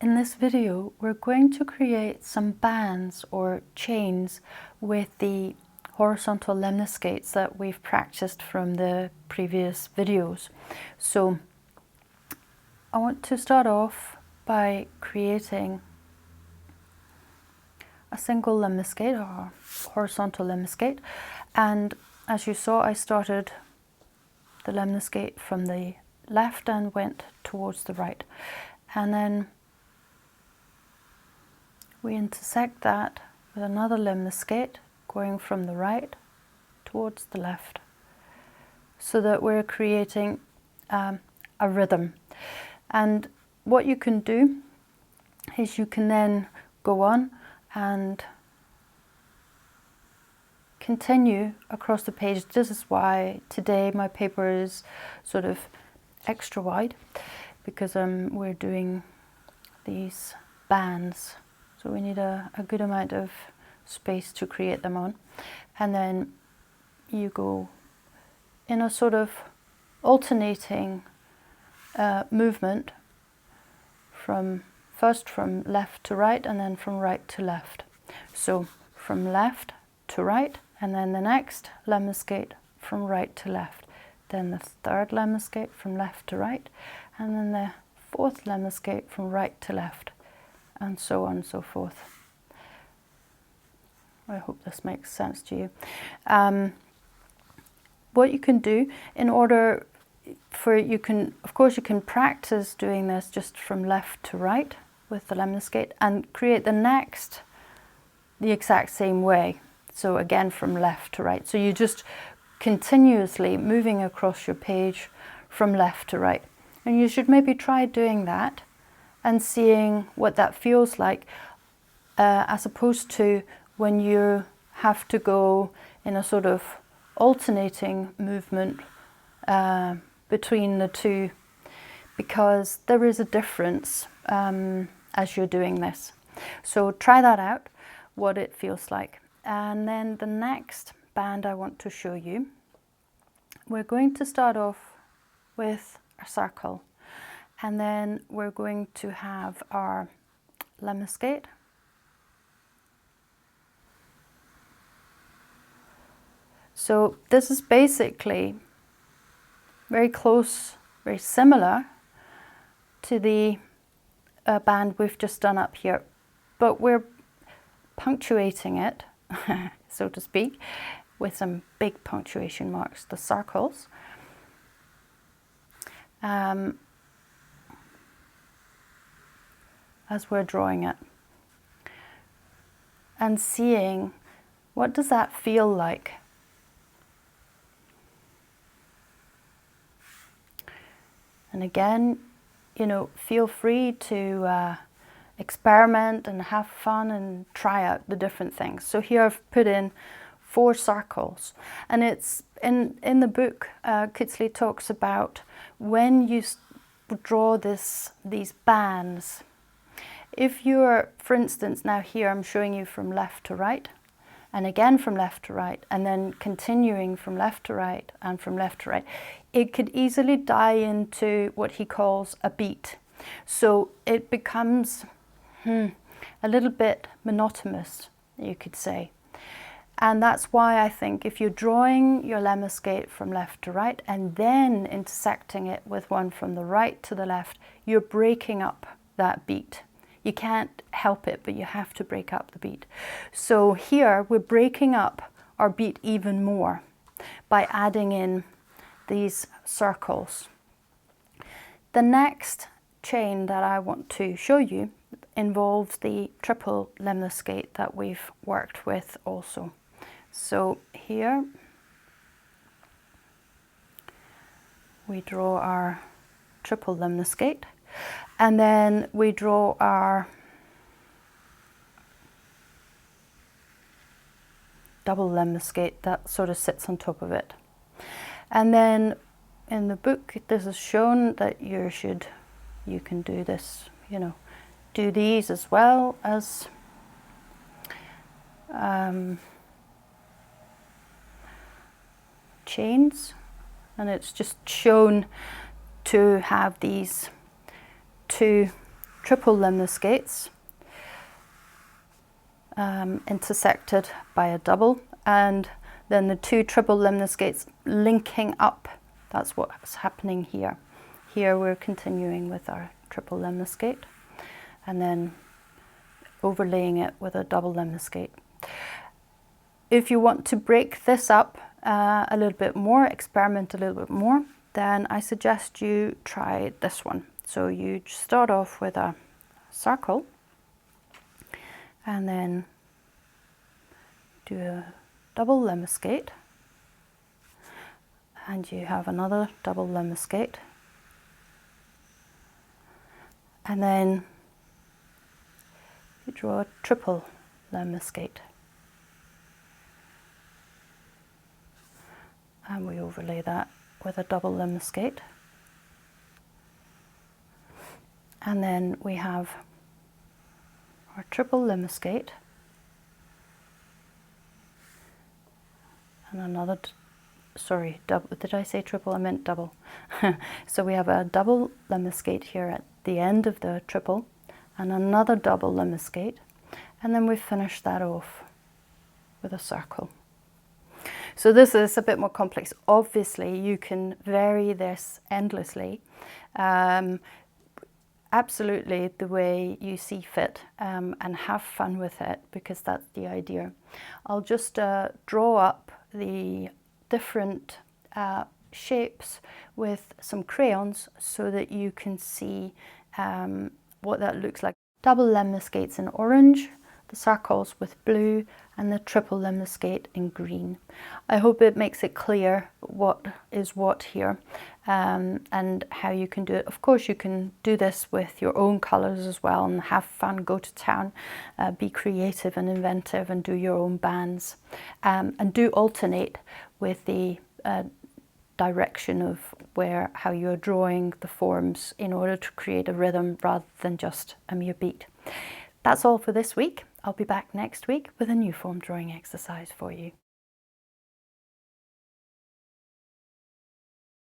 In this video, we're going to create some bands or chains with the horizontal lemniscates that we've practiced from the previous videos. So I want to start off by creating a single lemniscate or horizontal lemniscate. And as you saw, I started the lemniscate from the left and went towards the right. And then we intersect that with another lemniscate going from the right towards the left, so that we're creating a rhythm. And what you can do is you can then go on and continue across the page. This is why today my paper is sort of extra wide, because we're doing these bands. So we need a good amount of space to create them on. And then you go in a sort of alternating movement first from left to right and then from right to left. So from left to right, and then the next lemniscate from right to left. Then the third lemniscate from left to right, and then the fourth lemniscate from right to left, and so on and so forth. I hope this makes sense to you. What you can do in order for, of course you can practice doing this just from left to right with the lemniscate and create the next the exact same way. So again from left to right. So you just continuously moving across your page from left to right. And you should maybe try doing that and seeing what that feels like, as opposed to when you have to go in a sort of alternating movement between the two, because there is a difference as you're doing this. So try that out, what it feels like. And then the next band I want to show you, we're going to start off with a circle, and then we're going to have our lemniscate. So this is basically very close, very similar to the band we've just done up here, but we're punctuating it, so to speak, with some big punctuation marks, the circles. As we're drawing it, and seeing what does that feel like. And again, feel free to experiment and have fun and try out the different things. So here I've put in 4 circles, and it's in the book Kitsley talks about when you draw these bands. If you're, for instance, now here I'm showing you from left to right, and again from left to right, and then continuing from left to right and from left to right, it could easily die into what he calls a beat. So it becomes a little bit monotonous, you could say. And that's why I think if you're drawing your lemniscate from left to right and then intersecting it with one from the right to the left, you're breaking up that beat. You can't help it, but you have to break up the beat. So here we're breaking up our beat even more by adding in these circles. The next chain that I want to show you involves the triple lemniscate that we've worked with also. So here we draw our triple lemniscate, and then we draw our double lemniscate that sort of sits on top of it. And then in the book this is shown that you can do this, do these as well as chains, and it's just shown to have these 2 triple lemniscates intersected by a double, and then the two triple lemniscates linking up. That's what's happening here. Here we're continuing with our triple lemniscate and then overlaying it with a double lemniscate. If you want to break this up a little bit more, experiment a little bit more, then I suggest you try this one. So you start off with a circle and then do a double lemniscate, and you have another double lemniscate, and then you draw a triple lemniscate, and we overlay that with a double lemniscate, and then we have our triple lemniscate and another, sorry, double, did I say triple? I meant double. So we have a double lemniscate here at the end of the triple and another double lemniscate, and then we finish that off with a circle. So this is a bit more complex. Obviously you can vary this endlessly, absolutely the way you see fit, and have fun with it, because that's the idea. I'll just draw up the different shapes with some crayons so that you can see what that looks like. Double lemniscates in orange, the circles with blue, and the triple lemniscate in green. I hope it makes it clear what is what here, and how you can do it. Of course you can do this with your own colours as well and have fun, go to town, be creative and inventive and do your own bands, and do alternate with the direction of how you're drawing the forms in order to create a rhythm rather than just a mere beat. That's all for this week. I'll be back next week with a new form drawing exercise for you.